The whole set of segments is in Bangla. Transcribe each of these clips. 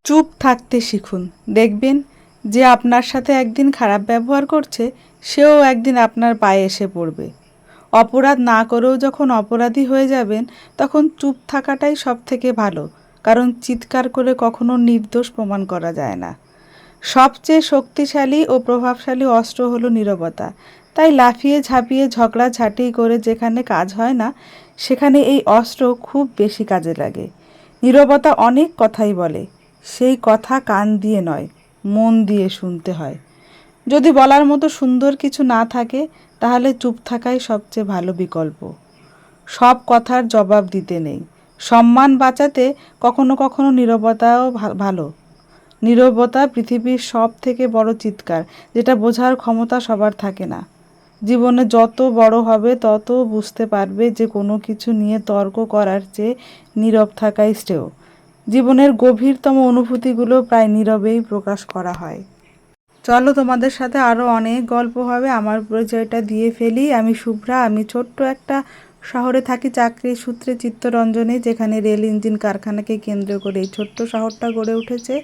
চুপ থাকতে শিখুন। দেখবেন যে আপনার সাথে একদিন খারাপ ব্যবহার করছে, সেও একদিন আপনার পায়ে এসে পড়বে। অপরাধ না করেও যখন অপরাধী হয়ে যাবেন, তখন চুপ থাকাটাই সবথেকে ভালো। কারণ চিৎকার করে কখনো নির্দোষ প্রমাণ করা যায় না। সবচেয়ে শক্তিশালী ও প্রভাবশালী অস্ত্র হলো নীরবতা। তাই লাফিয়ে ঝাঁপিয়ে ঝগড়াঝাঁটি করে যেখানে কাজ হয় না, সেখানে এই অস্ত্র খুব বেশি কাজে লাগে। নীরবতা অনেক কথাই বলে, সেই কথা কান দিয়ে নয়, মন দিয়ে শুনতে হয়। যদি বলার মতো সুন্দর কিছু না থাকে, তাহলে চুপ থাকাই সবচেয়ে ভালো বিকল্প। সব কথার জবাব দিতে নেই। সম্মান বাঁচাতে কখনো কখনো নীরবতাও ভালো। নীরবতা পৃথিবীর সব থেকে বড় চিৎকার, যেটা বোঝার ক্ষমতা সবার থাকে না। জীবনে যত বড় হবে তত বুঝতে পারবে যে কোনো কিছু নিয়ে তর্ক করার চেয়ে নীরব থাকাই শ্রেয়। জীবনের গভীরতম অনুভূতিগুলো প্রায় নীরবেই প্রকাশ করা হয়। চলো, তোমাদের সাথে আরও অনেক গল্প হবে। আমার পরিচয়টা দিয়ে ফেলি। আমি শুভ্রা। আমি ছোট্ট একটা শহরে থাকি চাকরি সূত্রে, চিত্তরঞ্জনে, যেখানে রেল ইঞ্জিন কারখানাকে কেন্দ্র করে এই ছোট্ট শহরটা গড়ে উঠেছে।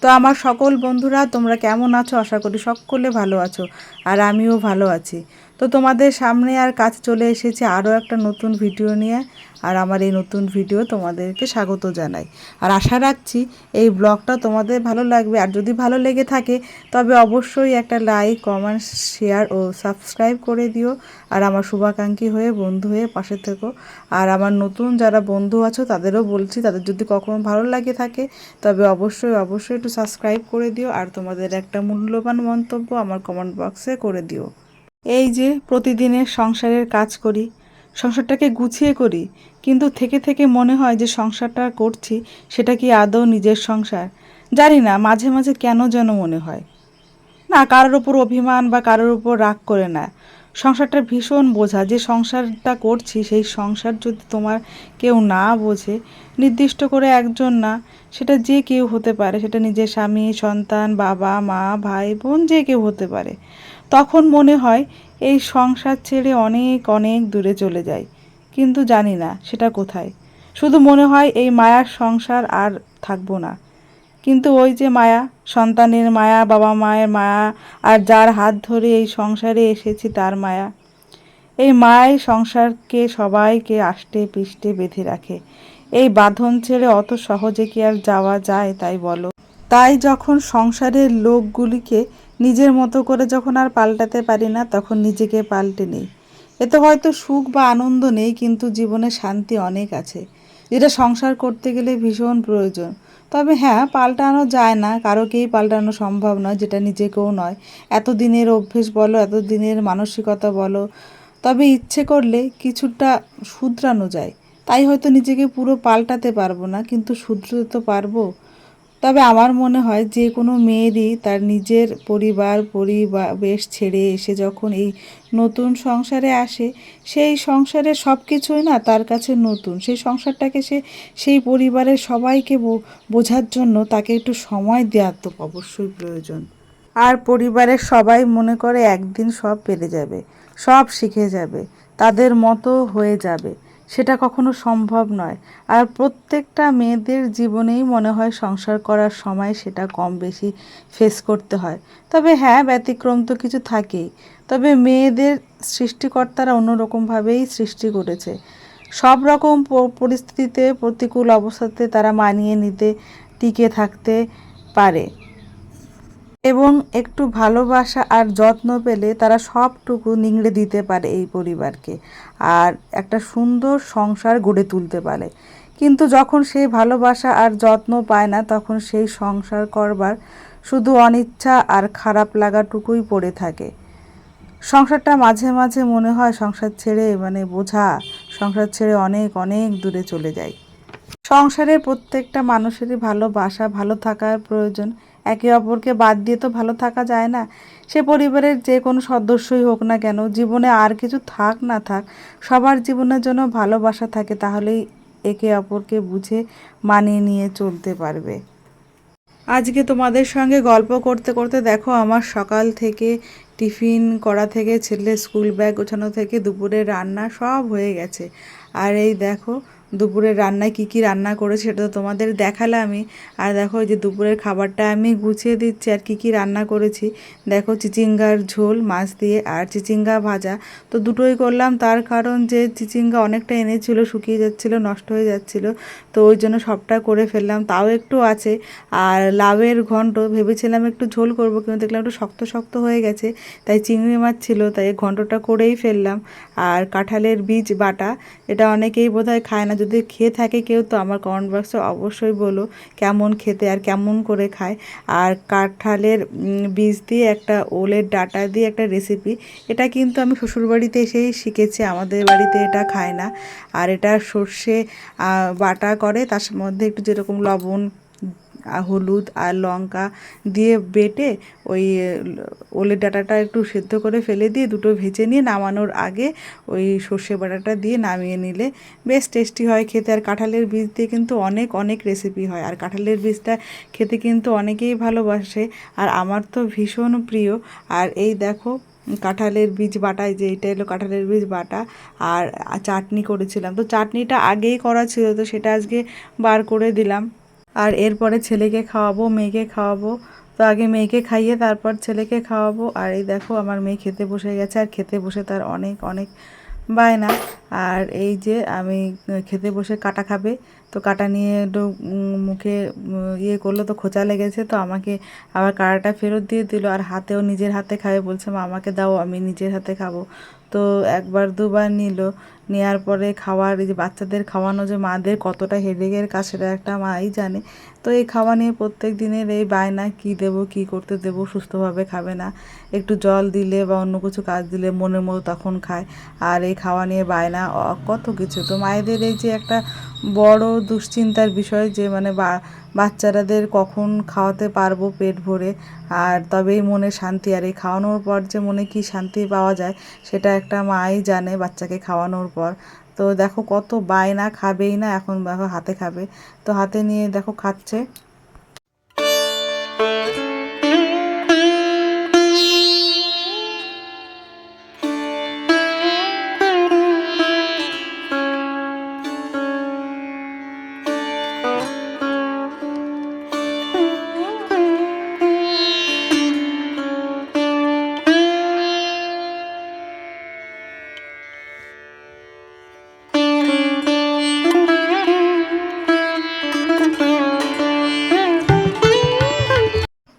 তো আমার সকল বন্ধুরা, তোমরা কেমন আছো? আশা করি সকলে ভালো আছো, আর আমিও ভালো আছি। তো তোমাদের সামনে আর কাছে চলে এসেছি আরও একটা নতুন ভিডিও নিয়ে। আর আমার এই নতুন ভিডিও তোমাদেরকে স্বাগত জানাই। আর আশা রাখছি এই ব্লগটা তোমাদের ভালো লাগবে। আর যদি ভালো লেগে থাকে তবে অবশ্যই একটা লাইক, কমেন্ট, শেয়ার ও সাবস্ক্রাইব করে দিও। আর আমার শুভাকাঙ্ক্ষী হয়ে, বন্ধু হয়ে পাশে থেকো। আর আমার নতুন যারা বন্ধু আছো তাদেরও বলছি, তাদের যদি কখনো ভালো লাগে থাকে তবে অবশ্যই একটু সাবস্ক্রাইব করে দিও। আর তোমাদের একটা মূল্যবান মন্তব্য আমার কমেন্ট বক্সে করে দিও। এই যে প্রতিদিনের সংসারের কাজ করি, সংসারটাকে গুছিয়ে করি, কিন্তু থেকে থেকে মনে হয় যে সংসারটা করছি সেটা কি আদৌ নিজের সংসার? জানি না, মাঝে মাঝে কেন যেন মনে হয়। না, কারোর ওপর অভিমান বা কারোর ওপর রাগ করে না। সংসারটা ভীষণ বোঝা। যে সংসারটা করছি সেই সংসার যদি তোমার কেউ না বোঝে, নির্দিষ্ট করে একজন না, সেটা যে কেউ হতে পারে, সেটা নিজের স্বামী, সন্তান, বাবা, মা, ভাই, বোন, যে কেউ হতে পারে, তখন মনে হয় এই সংসার ছেড়ে অনেক অনেক দূরে চলে যায়। কিন্তু জানি না সেটা কোথায়। শুধু মনে হয় এই মায়ার সংসার আর থাকবো না। কিন্তু ওই যে মায়া, সন্তানের মায়া, বাবা মায়ের মায়া, আর যার হাত ধরে এই সংসারে এসেছি তার মায়া। এই মায়াই সংসারকে সবাইকে আষ্টে পৃষ্ঠে বেঁধে রাখে। এই বাঁধন ছেড়ে অত সহজে কি আর যাওয়া যায়, তাই বলো? তাই যখন সংসারের লোকগুলিকে নিজের মতো করে যখন আর পাল্টাতে পারি না, তখন নিজেকে পাল্টে নিই। এতে হয়তো সুখ বা আনন্দ নেই, কিন্তু জীবনে শান্তি অনেক আছে, যেটা সংসার করতে গেলে ভীষণ প্রয়োজন। তবে হ্যাঁ, পাল্টানো যায় না, কারোকেই পাল্টানো সম্ভব নয়, যেটা নিজেকেও নয়। এতদিনের অভ্যেস বলো, এতদিনের মানসিকতা বলো, তবে ইচ্ছে করলে কিছুটা শুধরানো যায়। তাই হয়তো নিজেকে পুরো পাল্টাতে পারবো না, কিন্তু শুধরতে তো পারবো। তবে আমার মনে হয় যে কোনো মেয়েরই তার নিজের পরিবেশ ছেড়ে এসে যখন এই নতুন সংসারে আসে, সেই সংসারের সব কিছুই না তার কাছে নতুন। সেই সংসারটাকে সেই পরিবারের সবাইকে বোঝার জন্য তাকে একটু সময় দেওয়া তো অবশ্যই প্রয়োজন। আর পরিবারের সবাই মনে করে একদিন সব পেরে যাবে, সব শিখে যাবে, তাদের মতো হয়ে যাবে। সেটা কখনো সম্ভব নয়। আর প্রত্যেকটা মেয়েদের জীবনেই মনে হয় সংসার করার সময় সেটা কম বেশি ফেস করতে হয়। তবে হ্যাঁ, ব্যতিক্রম তো কিছু থাকেই। তবে মেয়েদের সৃষ্টিকর্তারা অন্যরকমভাবেই সৃষ্টি করেছে। সব রকম পরিস্থিতিতে, প্রতিকূল অবস্থাতে তারা মানিয়ে নিতে, টিকে থাকতে পারে। এবং একটু ভালোবাসা আর যত্ন পেলে তারা সবটুকু নিংড়ে দিতে পারে এই পরিবারকে, আর একটা সুন্দর সংসার গড়ে তুলতে পারে। কিন্তু যখন সেই ভালোবাসা আর যত্ন পায় না, তখন সেই সংসার করবার শুধু অনিচ্ছা আর খারাপ লাগাটুকুই পড়ে থাকে। সংসারটা মাঝে মাঝে মনে হয় সংসার ছেড়ে বোঝা, সংসার ছেড়ে অনেক অনেক দূরে চলে যায়। সংসারের প্রত্যেকটা মানুষেরই ভালোবাসা, ভালো থাকার প্রয়োজন। একে অপরকে বাদ দিয়ে তো ভালো থাকা যায় না। সে পরিবারের যে কোনো সদস্যই হোক না কেন, জীবনে আর কিছু থাক না থাক, সবার জীবনের জন্য ভালোবাসা থাকে, তাহলেই একে অপরকে বুঝে মানিয়ে নিয়ে চলতে পারবে। আজকে তোমাদের সঙ্গে গল্প করতে করতে দেখো আমার সকাল থেকে টিফিন করা থেকে ছেলে স্কুল ব্যাগ গোছানো থেকে দুপুরে রান্না সব হয়ে গেছে। আর এই দেখো দুপুরের রান্নায় কি কি রান্না করেছি সেটা তো তোমাদের দেখালামই। আর দেখো এই যে দুপুরের খাবারটা আমি গুছিয়ে দিচ্ছি আর কি কি রান্না করেছি। দেখো চিচিঙ্গার ঝোল মাছ দিয়ে আর চিচিঙ্গা ভাজা, তো দুটোই করলাম। তার কারণ যে চিচিঙ্গা অনেকটা এনেছিল, শুকিয়ে যাচ্ছিল, নষ্ট হয়ে যাচ্ছিল, তো ওই জন্য সবটা করে ফেললাম। তাও একটু আছে। আর লাউয়ের ঘন্ট ভেবেছিলাম একটু ঝোল করব, কিন্তু দেখলাম একটু শক্ত শক্ত হয়ে গেছে, তাই চিংড়ি মাছ ছিল, তাই ঘন্টটা করেই ফেললাম। আর কাঁঠালের বীজ বাটা, এটা অনেকেই বোধহয় খায় না, যদি খেয়ে থাকে কেউ তো আমার কমেন্ট বক্সে অবশ্যই বলো কেমন খেতে আর কেমন করে খায়। আর কাঁঠালের বীজ দিয়ে একটা ওলের ডাঁটা দিয়ে একটা রেসিপি, এটা কিন্তু আমি শ্বশুরবাড়িতে এসেই শিখেছি, আমাদের বাড়িতে এটা খায় না। আর এটা সর্ষে বাটা করে, তার মধ্যে একটু যেরকম লবণ, হলুদ আর লঙ্কা দিয়ে বেটে ওই ওলের ডাঁটাটা একটু সেদ্ধ করে ফেলে দিয়ে দুটো ভেজে নিয়ে নামানোর আগে ওই সর্ষে বাটাটা দিয়ে নামিয়ে নিলে বেশ টেস্টি হয় খেতে। আর কাঁঠালের বীজ দিয়ে কিন্তু অনেক অনেক রেসিপি হয়, আর কাঁঠালের বীজটা খেতে কিন্তু অনেকেই ভালোবাসে, আর আমার তো ভীষণ প্রিয়। আর এই দেখো কাঁঠালের বীজ বাটায়, যে এটা এলো কাঁঠালের বীজ বাটা। আর চাটনি করেছিলাম, তো চাটনিটা আগেই করা ছিল, তো সেটা আজকে বার করে দিলাম। আর এরপরে ছেলেকে খাওয়াবো, মেয়েকে খাওয়াবো, তো আগে মেয়েকে খাইয়ে তারপর ছেলেকে খাওয়াবো। আর এই দেখো আমার মেয়ে খেতে বসে গেছে, আর খেতে বসে তার অনেক অনেক বায়না। আর এই যে আমি খেতে বসে কাটা খাবে, তো কাটা নিয়ে একটু মুখে ইয়ে করলো, তো খোঁচা লেগেছে, তো আমাকে আবার কাটাটা ফেরত দিয়ে দিল। আর হাতেও নিজের হাতে খাবে বলছে, মা আমাকে দাও, আমি নিজের হাতে খাবো। তো একবার দুবার নিল, নেওয়ার পরে খাওয়ার, এই যে বাচ্চাদের খাওয়ানো যে মাদের কতটা হেডেকের কাজ সেটা একটা মাই জানে। তো এই খাওয়া নিয়ে প্রত্যেক দিনের এই বায়না, কি দেবো, কি করতে দেবো, সুস্থভাবে খাবে না, একটু জল দিলে বা অন্য কিছু কাজ দিলে মনের মতো তখন খায়। আর এই খাওয়া নিয়ে বায়না কত কিছু। তো মায়েদের এই যে একটা বড় দুশ্চিন্তার বিষয় যে মানে বাচ্চারাদের কখন খাওয়াতে পারবো পেট ভরে, আর তবেই মনে শান্তি। আর এই খাওয়ানোর পর যে মনে কি শান্তি পাওয়া যায় সেটা একটা মাই জানে বাচ্চাকে খাওয়ানোর পর। তো দেখো কত বায়না, খাবেই না, এখন দেখো হাতে খাবে, তো হাতে নিয়ে দেখো খাচ্ছে।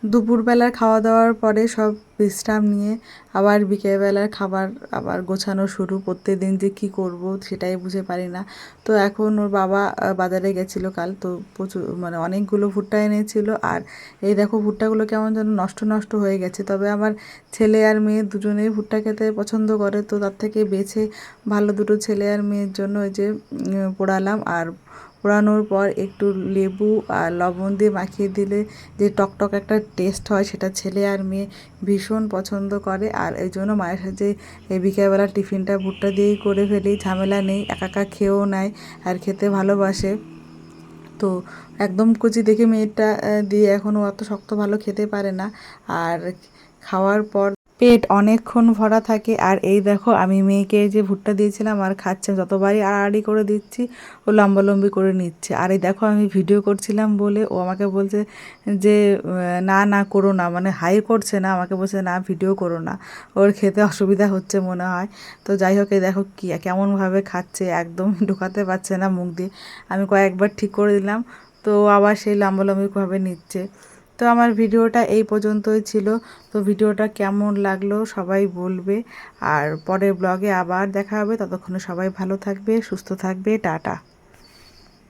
দুপুরবেলার খাওয়া দাওয়ার পরে সব বিশ্রাম নিয়ে আবার বিকেলবেলার খাবার আবার গোছানো শুরু। প্রত্যেক দিন যে কী করব সেটাই বুঝে পারি না। তো এখন ওর বাবা বাজারে গেছিলো কাল, তো প্রচুর মানে অনেকগুলো ভুট্টা এনেছিল। আর এই দেখো ভুট্টাগুলো কেমন যেন নষ্ট নষ্ট হয়ে গেছে, তবে আমার ছেলে আর মেয়ে দুজনেই ভুট্টা খেতে পছন্দ করে, তো তার থেকে বেছে ভালো দুটো ছেলে আর মেয়ের জন্য ওই যে পোড়ালাম। আর পোড়ানোর পর একটু লেবু আর লবণ দিয়ে মাখিয়ে দিলে যে টকটক একটা টেস্ট হয়, সেটা ছেলে আর মেয়ে ভীষণ পছন্দ করে। আর এই জন্য মায়ের সাথে এই বিকেলবেলা টিফিনটা ভুট্টা দিয়েই করে ফেলি, ঝামেলা নেই, একা একা খেয়েও নেয় আর খেতে ভালোবাসে। তো একদম কচি দেখে মেয়েটা দিয়ে এখনও অত শক্ত ভালো খেতে পারে না। আর খাওয়ার পর পেট অনেকক্ষণ ভরা থাকে। আর এই দেখো আমি মেয়েকে যে ভুট্টা দিয়েছিলাম আর খাচ্ছে, যতবারই আড়াআড়ি করে দিচ্ছি ও লম্বালম্বি করে নিচ্ছে। আর এই দেখো আমি ভিডিও করছিলাম বলে ও আমাকে বলছে যে না না করো না, মানে হাই করছে না, আমাকে বলছে না ভিডিও করো না, ওর খেতে অসুবিধা হচ্ছে মনে হয়। তো যাই হোক এই দেখো কী কেমনভাবে খাচ্ছে, একদম ঢোকাতে পারছে না মুখ দিয়ে। আমি কয়েকবার ঠিক করে দিলাম, তো আবার সেই লম্বালম্বিভাবে নিচ্ছে। তো আমার ভিডিওটা এই পর্যন্তই ছিল। তো ভিডিওটা কেমন লাগলো সবাই বলবে, আর পরের ব্লগে আবার দেখা হবে। ততক্ষণে সবাই ভালো থাকবে, সুস্থ থাকবে, টাটা।